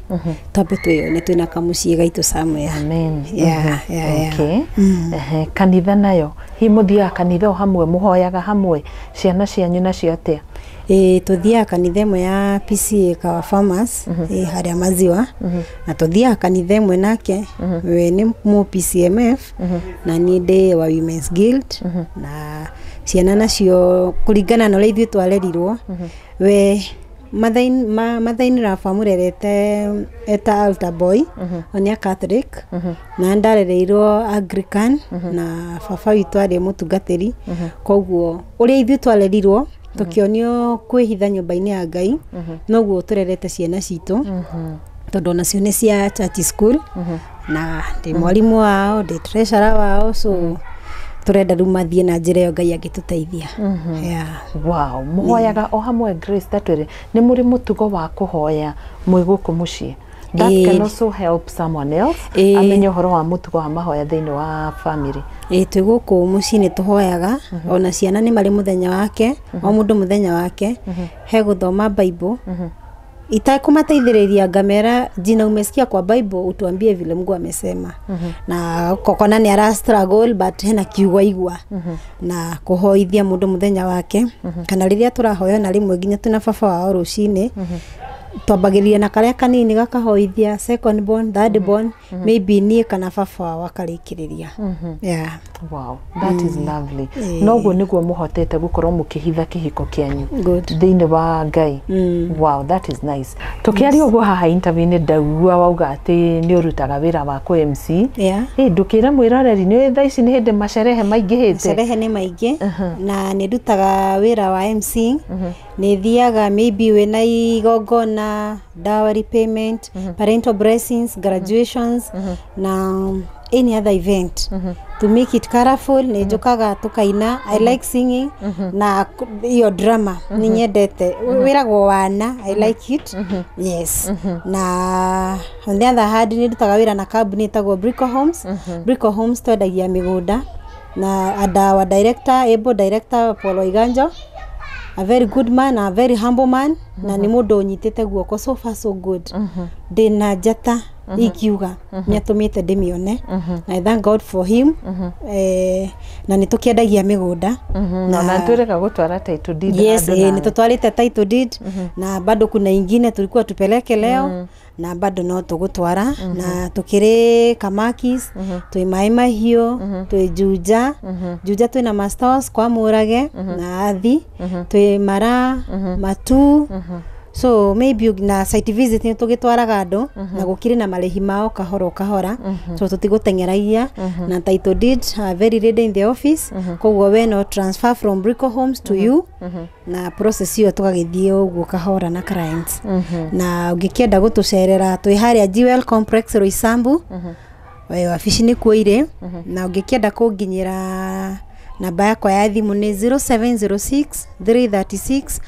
tambe twiyone twina kamuciĩ gaitu somewhere. Amen. Okay. Kanitha nayo hi muthiaga kanitha hamwe muhoyaga hamwe ciana cianyu na ciatia? Tuthiaga kanitha ĩmwe ya PCA Farmers haria maziwa na tuthiaga kanitha ĩmwe nake we ni mu PCMF na ni ndi wa Women's Guild na ciana nacio kuringana na ũrĩa ithuĩ twarerirwo we mathaini rafa murerete eta altar boy onia Catholic na ndarereirwo Anglican na baba witũ arĩ mũtungatĩri koguo ũrĩa ithuĩ twarerirwo tukionio kwĩhitha nyũmba-inĩ ya Ngai noguo turerete ciana citũ tondu nacio nĩ cia church school na ndi mwalimu wao ndi treasurer wao so turenda riu mathie na njira yo Ngai agituteithia. Wow, muhoyaga o hamwe Grace tatwire ni muri mutugo wa kuhoya mwiguku mucii. That can also help someone else amenye horo wa mutugo wa mahoya thiini wa family. Twi guku mucii ni tuhoyaga ona ciana ni mari muthenya wake o mundu muthenya wake he guthoma Bible itakumateithiriria ngamera jina umesikia kwa Bible utuambie vile Mungu amesema. Na kokona ni ara struggle but hena kiugwa igwa na kuhoithia mundu muthenya wake kana riria turahoya na rimwe nginya tuna baba wao rucini twambagiria na karia kanini gakahoithia second born third born maybe nie kana baba wao akarikiriria. Wow, that is lovely. Noguo niguo muhotete gukorwo mukihitha kihiko kianyu thiini wa Ngai. Wow, that is nice. Tukiaria uguo haha interview ni ndagua wauga ati ni urutaga wira wa ku MC. Ndukira mwiroreri ni thaa ici ni hindi macerehe maingihite. Macerehe ni maingi na ni ndutaga wira wa MC. Ni thiaga maybe wena igongona, dowry payment, parental blessings, graduations na any other event to make it colorful. Ni njukaga tukaina. I like singing na iyo drama ni nyendete wiragwo wana. I like it. Yes. Na on the other hand ni ndutaga wira na company tagwo Brico Homes. Brico Homes twendagia migunda na our director, able director Paul Iganjo, a very good man, a very humble man. Na ni mundu nyitete guoko so far so good. Ndina njata ikiuga ni atumite ndimione. I thank God for him. Na ni tukiendagia migunda na tureka gutwara title deed. Yes, ni tutwarite title deed na bado kuna ingine tulikuwa tupeleke leo na bado no tugutwara na tukiri Kamakis tuimaima hiyo tuijuja juja twina masters kwa Murang'a na Athi tuimara matu. So maybe na site visit ni tugitwaraga andu na gukiri na marehi mao kahora so tutigutengeragia na title deed very ready in the office kogwo we no transfer from Brico Homes to you na process hiyo tukagithie uguo kahora na clients. Na ungikienda gutucerera twi haria Jewel Complex Roysambu wabici ni kuire na ungikienda kunginyira namba yakwa ya thimu ni 0706 336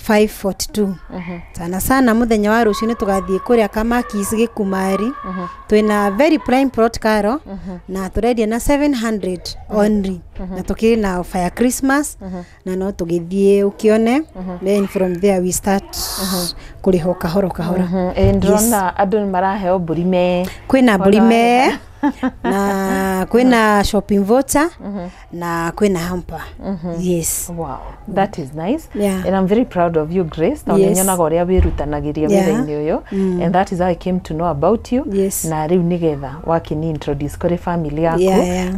542. Sana muthenya wa rucini tugathie kuria Kamakis Gikumari. Twina very prime plot karo na turedia na 700 only. Na tukiri na offer ya Christmas na no tugithie ukione then from there we start kuriho kahora. Ndrona andu maraheo burime. Kwina burime na kwina shopping voucher na kwina hamper. Yes. Wow, that is nice. And I'm very proud of you, Grace. Na nyonaga uria wirutanagiria wira-ini uyu and that is how I came to know about you. Na riu nigetha wakini introduce kuri family yaku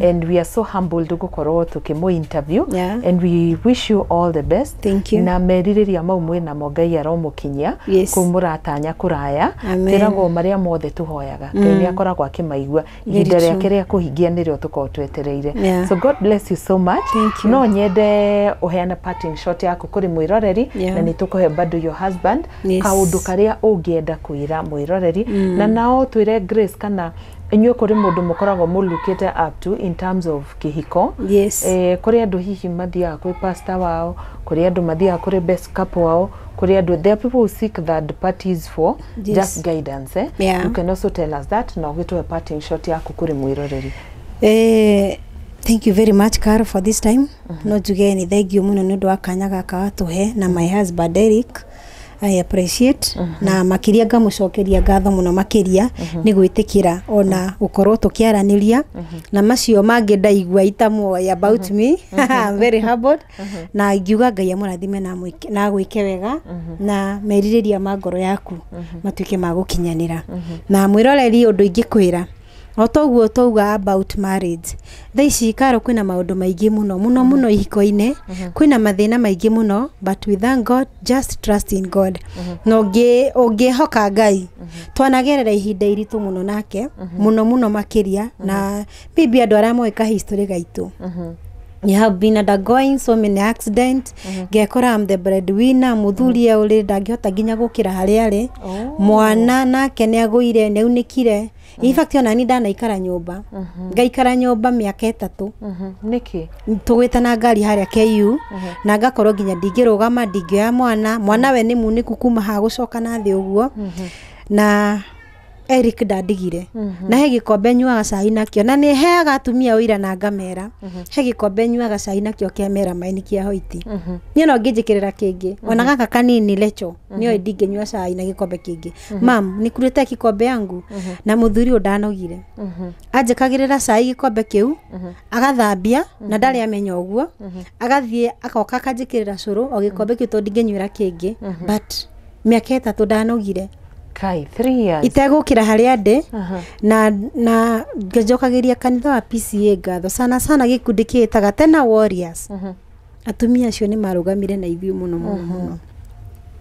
and we are so humbled gukorwo tukimu interview and we wish you all the best. Thank you. Na meririria mau mwina mo Ngai aromukinyia kumuratanya kuraya tirago maria mothe tuhoyaga Ngai akoragwo akimaigua ihinda riake ria kuhingia nirio tukorwo twetereire. So God bless you so much. No nyende uheana parting shot yaku kuri mwiroreri na nitukuhe bado your husband kaundu karia ungienda kuira mwiroreri na nao twire Grace kana inyuĩ kuri mundu mukoragwo mulukite up to in terms of kihiko. Kuri andu hihi mathiaga kuri pastor wao, kuri andu mathiaga kuri best couple wao, kuri andu there are people who seek third parties for just guidance. You can also tell us that na ugituhe parting shot yaku kuri mwiroreri. Thank you very much, Carol, for this time. No jugeni thank you muno nundu akanya gaka watuhe na my husband Erick. I appreciate na makiria ngamucokeria ngatho muno makiria ni gwitikira ona ukorwo tukiaraniria na macio mangi ndaigua itamo about me. I'm very humbled na ngiuga Ngai amurathime na gwike wega na meririria magoro yaku matuike magukinyanira na mwiroreri undu ingikwira otoguo touga about marriage. Thaici Karo kwina maundu maingi muno ihiko-ine kwina mathina maingi muno but we thank God, just trust in God. No hoka Ngai twanagerera ihinda iritu muno nake muno makiria na maybe andu aria moika history gaitu I have been undergoing so many accident. Ngekora I'm the breadwinner, muthuri uri ndangihota nginya gukira haria ari. Mwana nake ni agwire ni unikire. In fact ona ni ndanaikara nyumba. Ngaikara nyumba miaka 3. Niki tugwitana ngari haria KU na ngakorwo nginya ndingirugama ndingioya mwana we ni muniku kuma ha gucoka na thi uguo. Na Erick ndadigire na he gikombe nyuaga cai nakio na ni heaga atumia uira na ngamera he gikombe nyuaga cai nakio kemera maini kia hoiti ni no ngijikirira kingi ona gaka kanini lecho ni ndinge nyua cai na gikombe kingi mam nikurite gikombe yangu na muthuri undanogire anjikagirira cai gikombe kiu agathambia na ndari amenya uguo agathie akoka kanjikirira curu o gikombe kiu to ndinge nyuira kingi but miaka 3 ndanogire Kai 3 years itagukira haria ndi na ngejokagiria kanitha wa PCA ngatho sana gikundi kiitaga tena warriors atumia acio ni marugamire na ithiu muno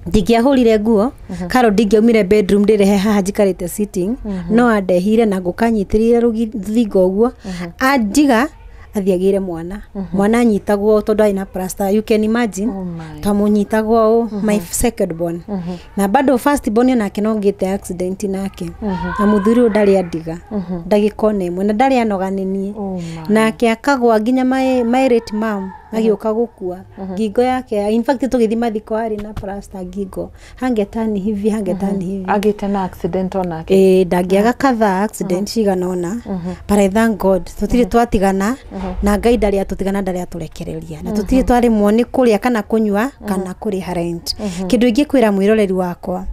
ndingiahurire nguo karo ndingiaumire bedroom ndirehe haha njikarite sitting no andehire na ngukanyitirire ruthingo uguo anjiga athiagire mwana nyitagwo tondu aina plaster you can imagine tamunyitagwo my second born na bado first born nake no ngite accident nake na muthuri ndari andiga ndagikona imwe na ndari anoganenie nake akagwa nginya my rate mam agioka gukua ngingo yake in fact tugithima thiko ari na plaster ngingo hangetani hivi agitana accident onake ndagiaga katha accident ciganona but I thank God tutire twatigana na Ngai ndari atutigana ndari aturekereria na tutire twari muoni kuria kana kunywa kana kuri rent kindu ingikwira mwiroreri wakwa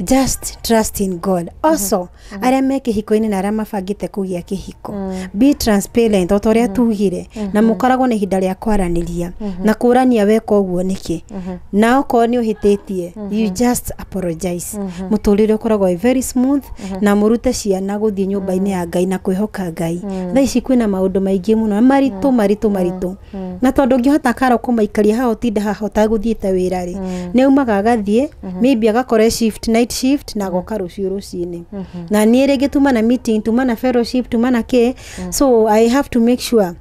just trust in God also aria meke hiko-ini na aria mabangite kugia kihiko be transparent otoria tugire na mukoragwo na ihinda ria kwaraniria na kurania weka uguo niki na oko ni uhititie you just apologize muturire ukoragwo very smooth na murute ciana guthie nyumba-ini ya Ngai na kwihoka Ngai tha ici kwina maundu maingi muno maritu na tondu ngihota karo kumaikaria hao tinde haha utaguthite wira ri ni umaga agathie maybe agakore shift night shift na goka ruciini na ni rege tumana meeting tumana fellowship tumana ke so I have to make sure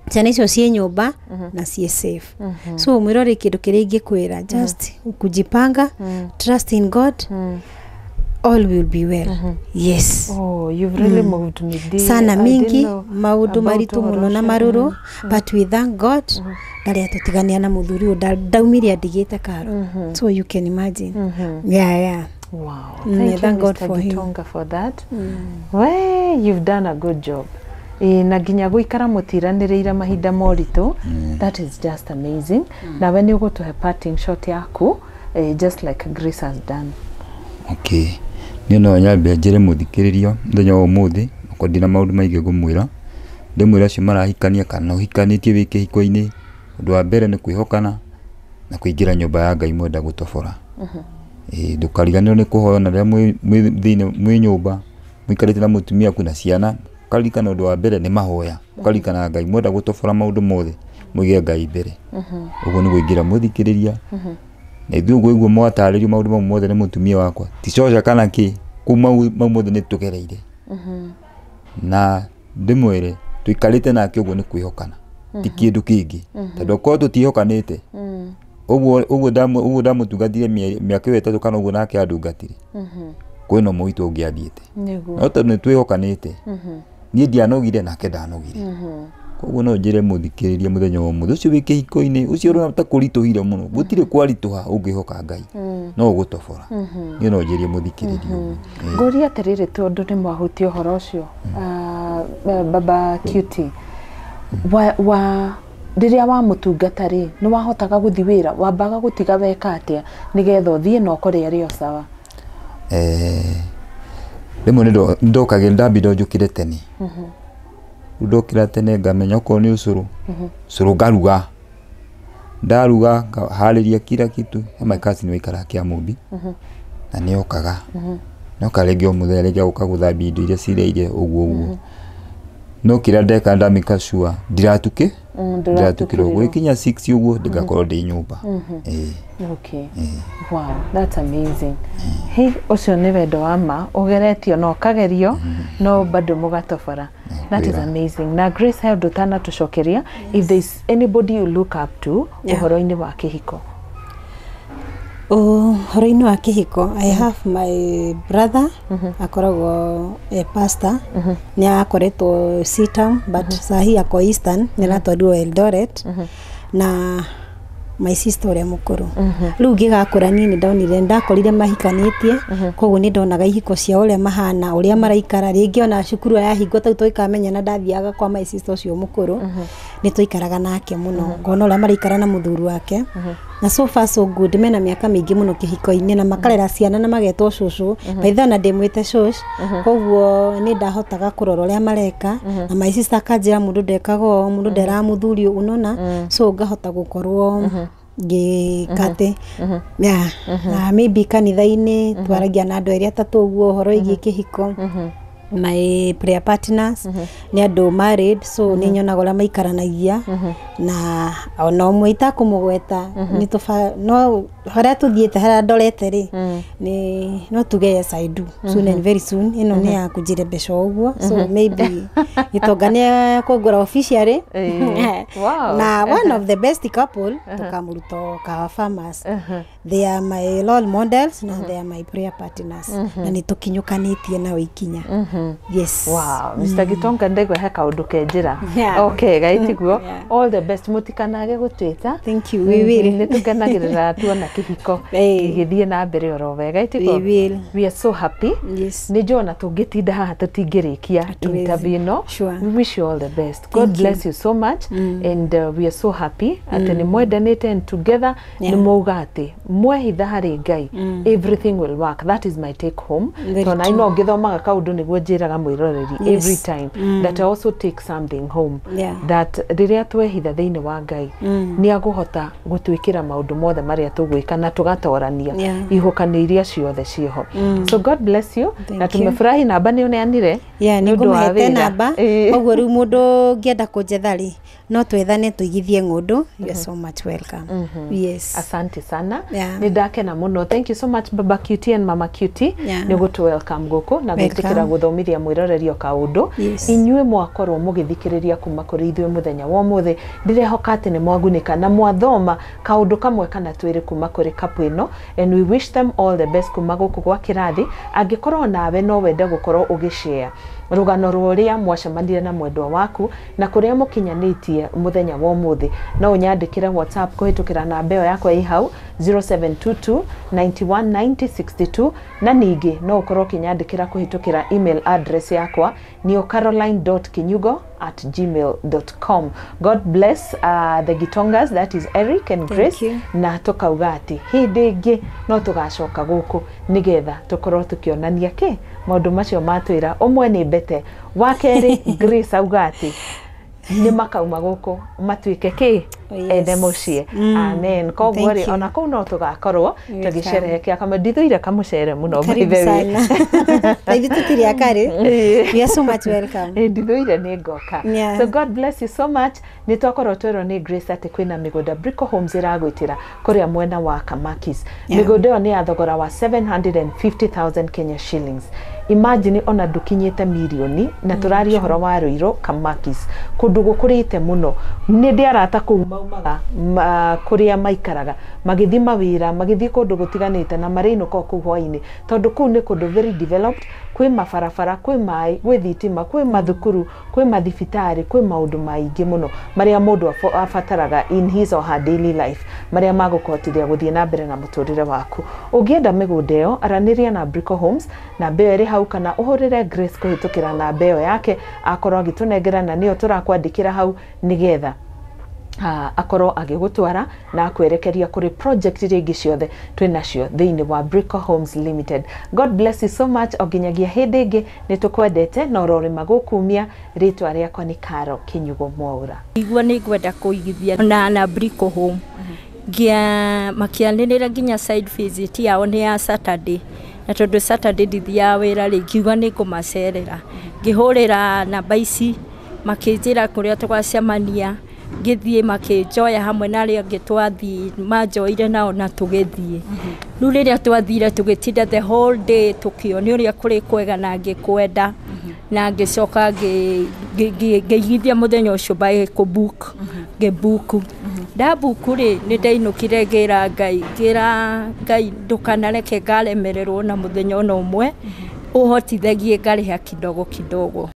ciana icio cie nyumba na cie safe so mwirore kindu kiria ingikwira just kujipanga trust in God all will be well yes you've really moved me deep sana mingi maundu maritu muno na maruru but we thank God ndari atutigania na muthuri ndaumiria ndigite karo so you can imagine yeah wow thank God for that well you've done a good job na nginya guikara mutiraniriira mahinda moritu that is just amazing na when you go to a parting shot yaku just like Grace has done okay ni no nyambe njire muthikiririo ndenya umuthi ko ndina maundu maige ngumwira ndimwira cio marahikania kana uhikanitie wiki hiko-ini undu wa mbere ni kwihokana na kuingira nyumba ya Ngai mwenda gutobora ndukariganirwo ni kuhoya na ria mwi nyumba mwikarite na mutumia kuna ciana ukarikana undu wa mbere ni mahoya ukarikana Ngai mwenda gutobora maundu mothe muige Ngai mbere uguo ni guingira muthikiriria na ithuĩ guo mwatarĩrio maũndũ mau mothe nĩ mutumia wakwa ticoca kana ki kuma mau mothe nĩ tugereire na ndimwire tuikarite nake uguo nĩ kwihokana ti kindu kingi tondu ko tutihokanite uguo ndamutungatire miaka 3 kana uguo nake andungatire kwina muito ungiathiite no tondu nĩ twihokanite niĩ ndianogire nake ndanogire koguo no njire muthikiriria muthenya wa muthu ucio wiki hiko-ini ucio rona ta kurituhire muno gutire kwarituha ungihoka Ngai no gutobora ni no njire muthikiriria ngoria atiriri tondu ni mwahutie uhoro ucio baba Cutie wa riria wa mutungatari ni wahotaga guthi wira wambaga gutiga weka atia nigetha uthie no kore ario sawa rimwe ndokage ndambido njukire tene ndokira tene ngamenya ko ni ucuru curu ngaruga ndaruga hariria kila kitu ama kasi ni wikara kia mumbi na ni okaga no karegio muthele gya ukagutha bindo iria cireire uguo no kira ndeka ndamikashua ndiratuke ndiratukirwo gwikinya 6 uguo ndigakorwo ndi nyumba. Okay. Wow, that's amazing. Hey, ucio ni wendo wa ma ugeretio no kagerio no bado mugatobora. That is amazing. Na Grace held utana tucokeria if there is anybody you look up to uhoro-ini wa kihiko. Uhoro-ini wa kihiko, I have my brother akoragwo pastor ni akoretwo Sitam but sahi ako Eastern ni ratwarwo Eldoret na my sister ore mukuru riu ngigakura nini ndaonire ndakorire mahikanitie koguo ni ndonaga ihiko cia ore mahana uria maraikara ringi ona cukuru ya hingo tau toikamenya na ndathiaga kwa my sister ucio mukuru ni toikaraga nake muno ngona uria maraikara na muthuru wake na so far so good mena miaka mingi muno kihiko-ini na makarera ciana na magetwo cucu baithana ndimwite cucu koguo ni ndahotaga kurora uria mareka na my sister kanjira mundu ndekago mundu ndera muthuri unona so ngahota gukorwo gikate na maybe kanitha-ini twaragia na andu eri atatu uguo horo igi kihiko my prayer partners ni andu married so ni nyonaga uria maikaranagia na ona umwe itakumugweta ni no haria tuthiete haria ndorete ri ni no tuge yes I do soon and very soon ino ni ya kujire besho uguo so maybe itongania kugura officially na one of the best couple tukamuruto ka farmers they are my role models na they are my prayer partners na ni tukinyukanitie na wikinya. Yes. Wow, Mr. Gitonga ndegwe heka undu kenjira. Okay, gaitiguo. All the best mutikanage gutwita. Thank you. We will. Nitukenagirira tuona kihiko igithie na mbere oro wega itiguo. We will. We are so happy. Yes. Ni jona tungitinda haha tutingirikia interview no. Sure. We wish you all the best. God bless you so much and we are so happy ati ni mwedanite and together ni mauga ati mwehitha hari Ngai everything will work. That is my take home. Tona ino ngithomaga kaundu niguo njiraga mwiroreri every time that I also take something home that riria twehitha thiini wa Ngai ni aguhota gutwikira maundu mothe maria tugwika na tugatorania ihukani iria ciothe ciho. So God bless you. Na tumefurahi namba ni uneanire ni ngumete namba koguo riu mundu ngienda kunjethari no twethane tuigithie ngundu. You are so much welcome. Yes, asante sana. Ni ndakena muno. Thank you so much Baba Cutie and Mama Cutie ni gutu welcome guku na gutikira guthomithia mwiroreri kaundu inyue mwakorwo mugithikiriria kuma kuri ithwe muthenya wa muthe ndirehoka ati ni mwagunika na mwathoma kaundu kamwe kana twiri kuma kuri kapu ino and we wish them all the best kuma guku gwa kirathi angikorwo nawe no wende gukorwo ugishare rugano ruria mwacemanirie na mwendwa waku na kuria mukinyanitie muthenya wa muthe no unyandikire WhatsApp kuhitukira namba iyo yakwa i hau 0722 919062 na ningi no ukorwo kinyandikira kuhitukira email address yakwa ni caroline.kinyugo@gmail.com. God bless the Gitongas, that is Erick and Grace. Na tukaugati hindi ingi no tugacoka guku nigetha tukorwo tukionania ki maundu macio matwira umwe ni bete wakeri Grace augati ni makauma guku matwike ki ende mucie. Amen. Koguo ri ona kuu no tugakorwo tugisherehekea kama ndithuire kamucere muno mbithewi David tutiria kare. We are so much welcome. Ndithuire ni ngoka. So God bless you so much. Ni twakorwo twero ni Grace ati kwina migunda Brico Homes iragwitira kuria mwena wa Kamakis. Migunda yo ni ya thogora wa 750,000 Kenya shillings. Imagine ona dukinyete milioni na turari uhoro wa Ruiro Kamakis kundu gukurite muno ni ndiarata kuma umaga kuria maikaraga magithi mawira magithi kundu gutiganite na marino ko ku hwaini tondu ku ni kundu very developed kwi mafarafara kwi mai kwi thitima kwi mathukuru kwi mathibitari kwi maundu maingi muno maria mundu afataraga in his or her daily life maria magukotiria guthie na mbere na muturire waku ugienda migunda iyo araniria na Brico Homes na mbere hau kana uhurire Grace kuhitukira na mbeo yake akorwo agitunengera na niyo turakwandikira hau nigetha akorwo agigutwara na akwerekeria kuri project ringi ciothe twinacio thiini wa Brico Homes Limited. God bless you so much. Oginyagia hindi ingi nitukwendete na urori magukumia ritwa riakwa ni Karo Kinyugo Mwaura. Igua ni gwenda kuigithia na Brico Home gia makianirira ginya side visit yao ni ya Saturday na tondu Saturday ndithia wira ri ngiuga ni kumacerera ngihurira namba ici makĩnjĩra kũrĩa tũgacemania ngĩthiĩ makĩnjoya hamwe na arĩa angĩ twathi manjoire nao na tũgĩthiĩ rĩu rĩrĩa twathire tũgĩtinda the whole day tũkĩonio ũrĩa kũrĩ kwega na ngĩkwenda na ngĩcoka ngĩigithia mũthenya ũcio by kũbook ngĩbook ndabuku rĩ nĩ ndainũkire ngĩra Ngai ndũkanareke ngaremererwo na mũthenya ona ũmwe ũhotithagie ngarĩha kidogo kidogo